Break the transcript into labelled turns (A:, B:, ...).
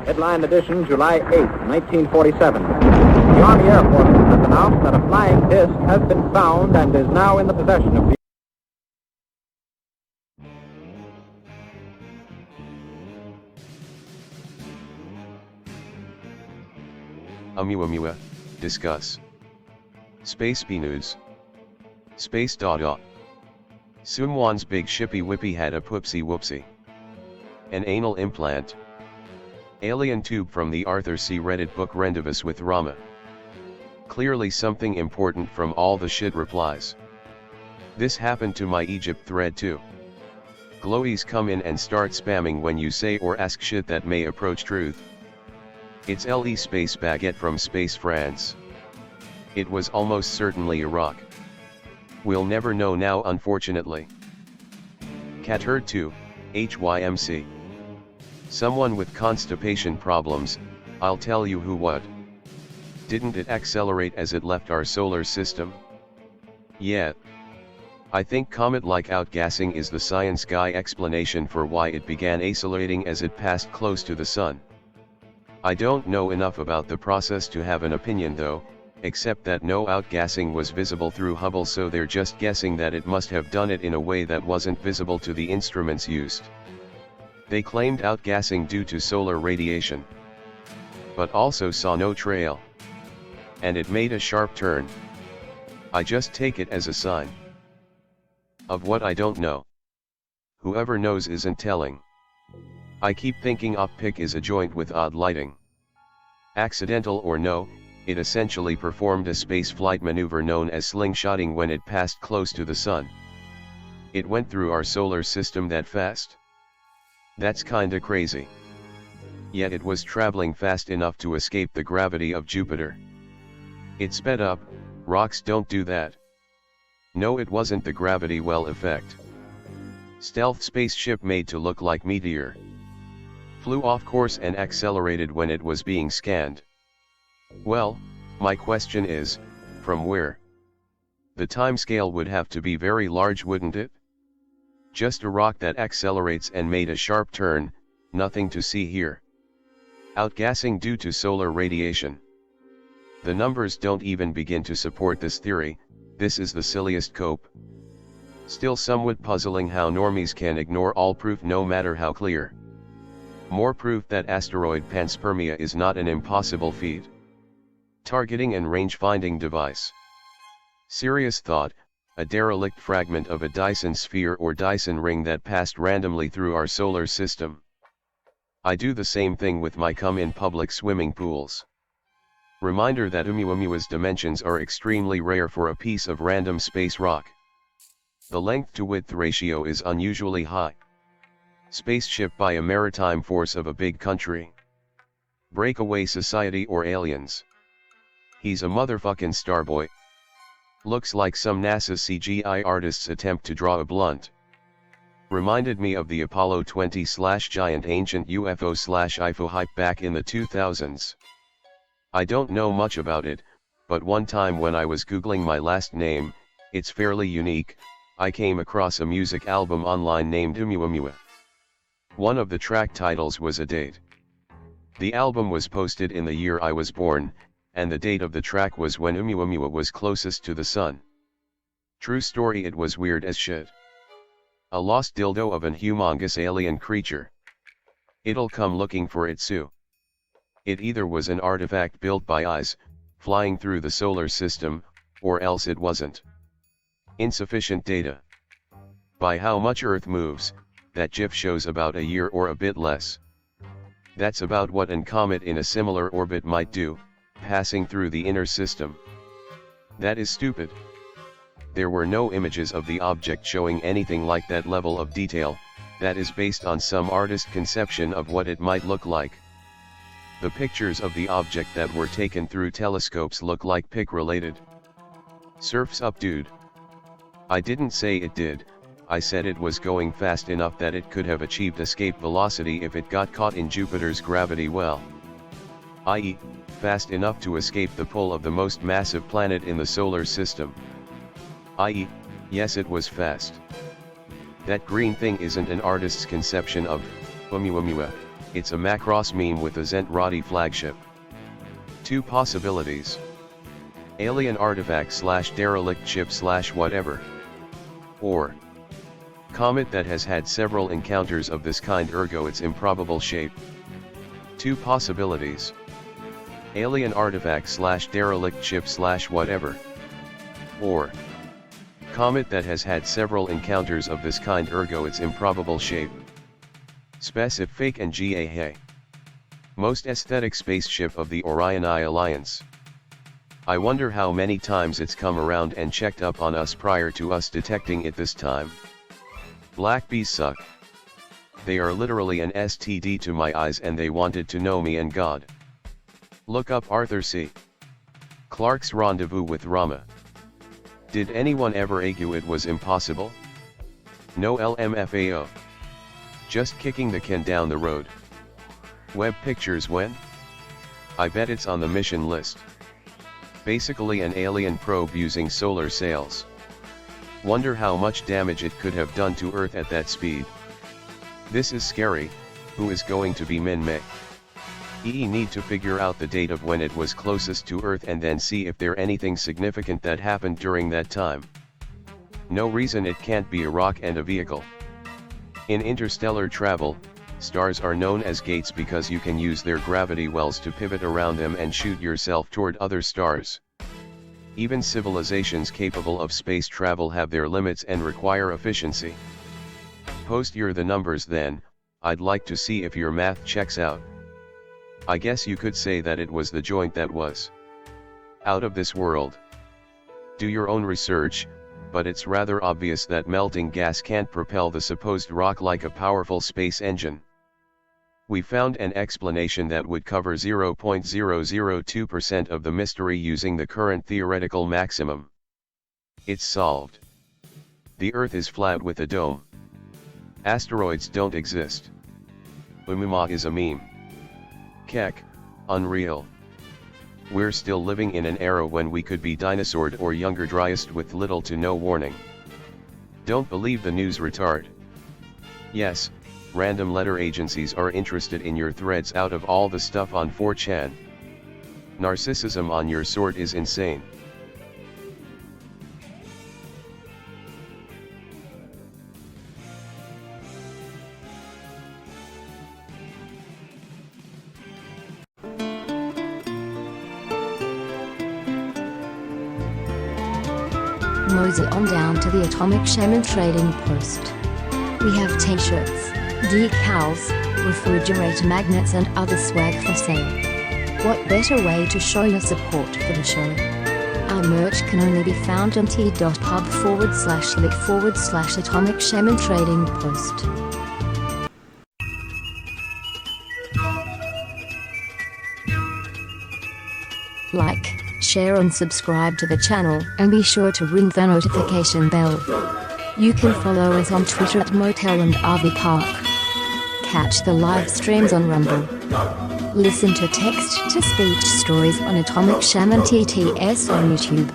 A: Headline edition, July 8, 1947. The Army Air Forces has announced that a flying disc has been found and is now in the possession of the...
B: Oumuamua, discuss. Space B News. Space Dada. Someone's big shippy whippy had a poopsie whoopsie. An anal implant. Alien tube from the Arthur C. Reddit book Rendezvous with Rama. Clearly something important from all the shit replies. This happened to my Egypt thread too. Glowies come in and start spamming when you say or ask shit that may approach truth. It's LE Space Baguette from Space France. It was almost certainly Iraq. We'll never know now unfortunately. Cat Herd 2, HYMC. Someone with constipation problems, I'll tell you who what. Didn't it accelerate as it left our solar system? Yeah. I think comet-like outgassing is the science guy explanation for why it began accelerating as it passed close to the sun. I don't know enough about the process to have an opinion though, except that no outgassing was visible through Hubble, so they're just guessing that it must have done it in a way that wasn't visible to the instruments used. They claimed outgassing due to solar radiation, but also saw no trail. And it made a sharp turn. I just take it as a sign of what I don't know. Whoever knows isn't telling. I keep thinking OpPic is a joint with odd lighting. Accidental or no, it essentially performed a spaceflight maneuver known as slingshotting when it passed close to the sun. It went through our solar system that fast? That's kinda crazy. Yet it was traveling fast enough to escape the gravity of Jupiter. It sped up. Rocks don't do that. No, it wasn't the gravity well effect. Stealth spaceship made to look like meteor. Flew off course and accelerated when it was being scanned. Well, my question is, from where? The timescale would have to be very large, wouldn't it? Just a rock that accelerates and made a sharp turn, nothing to see here. Outgassing due to solar radiation. The numbers don't even begin to support this theory. This is the silliest cope. Still somewhat puzzling how normies can ignore all proof no matter how clear. More proof that asteroid panspermia is not an impossible feat. Targeting and range-finding device. Serious thought, a derelict fragment of a Dyson sphere or Dyson ring that passed randomly through our solar system. I do the same thing with my cum in public swimming pools. Reminder that Oumuamua's dimensions are extremely rare for a piece of random space rock. The length to width ratio is unusually high. Spaceship by a maritime force of a big country. Breakaway society or aliens. He's a motherfucking starboy. Looks like some NASA CGI artist's attempt to draw a blunt. Reminded me of the Apollo 20/giant ancient UFO/IFO hype back in the 2000s. I don't know much about it, but one time when I was googling my last name, it's fairly unique, I came across a music album online named Oumuamua. One of the track titles was a date. The album was posted in the year I was born, and the date of the track was when Oumuamua was closest to the sun. True story, it was weird as shit. A lost dildo of an humongous alien creature. It'll come looking for it soon. It either was an artifact built by eyes, flying through the solar system, or else it wasn't. Insufficient data. By how much Earth moves, that GIF shows about a year or a bit less. That's about what an comet in a similar orbit might do, passing through the inner system. That is stupid. There were no images of the object showing anything like that level of detail. That is based on some artist conception of what it might look like. The pictures of the object that were taken through telescopes look like pic related. Surf's up, dude. I didn't say it did, I said it was going fast enough that it could have achieved escape velocity if it got caught in Jupiter's gravity well. I.e., fast enough to escape the pull of the most massive planet in the solar system. I.e., yes, it was fast. That green thing isn't an artist's conception of Oumuamua, it's a Macross meme with a Zentradi flagship. 2 possibilities. Alien artifact / derelict ship / whatever. Or comet that has had several encounters of this kind, ergo its improbable shape. 2 possibilities. Alien artifact / derelict ship / whatever. Or comet that has had several encounters of this kind, ergo its improbable shape. Specific and GAA. Most aesthetic spaceship of the Orion I Alliance. I wonder how many times it's come around and checked up on us prior to us detecting it this time. Black bees suck. They are literally an STD to my eyes, and they wanted to know me and God. Look up Arthur C. Clarke's Rendezvous with Rama. Did anyone ever argue it was impossible? No LMFAO. Just kicking the can down the road. Web pictures when? I bet it's on the mission list. Basically an alien probe using solar sails. Wonder how much damage it could have done to Earth at that speed. This is scary. Who is going to be Min May? Need to figure out the date of when it was closest to Earth and then see if there anything significant that happened during that time. No reason it can't be a rock and a vehicle. In interstellar travel, stars are known as gates because you can use their gravity wells to pivot around them and shoot yourself toward other stars. Even civilizations capable of space travel have their limits and require efficiency. Post the numbers then, I'd like to see if your math checks out. I guess you could say that it was the joint that was out of this world. Do your own research, but it's rather obvious that melting gas can't propel the supposed rock like a powerful space engine. We found an explanation that would cover 0.002% of the mystery using the current theoretical maximum. It's solved. The Earth is flat with a dome. Asteroids don't exist. Oumuamua is a meme. Keck, unreal. We're still living in an era when we could be dinosaured or younger dryest with little to no warning. Don't believe the news, retard. Yes, random letter agencies are interested in your threads out of all the stuff on 4chan. Narcissism on your sort is insane.
C: Mosey on down to the Atomic Shaman Trading Post. We have t-shirts, decals, refrigerator magnets and other swag for sale. What better way to show your support for the show? Our merch can only be found on t.pub/link/Atomic Shaman Trading Post. Like, share and subscribe to the channel, and be sure to ring the notification bell. You can follow us on Twitter at Motel and RV Park. Catch the live streams on Rumble. Listen to text-to-speech stories on Atomic Shaman TTS on YouTube.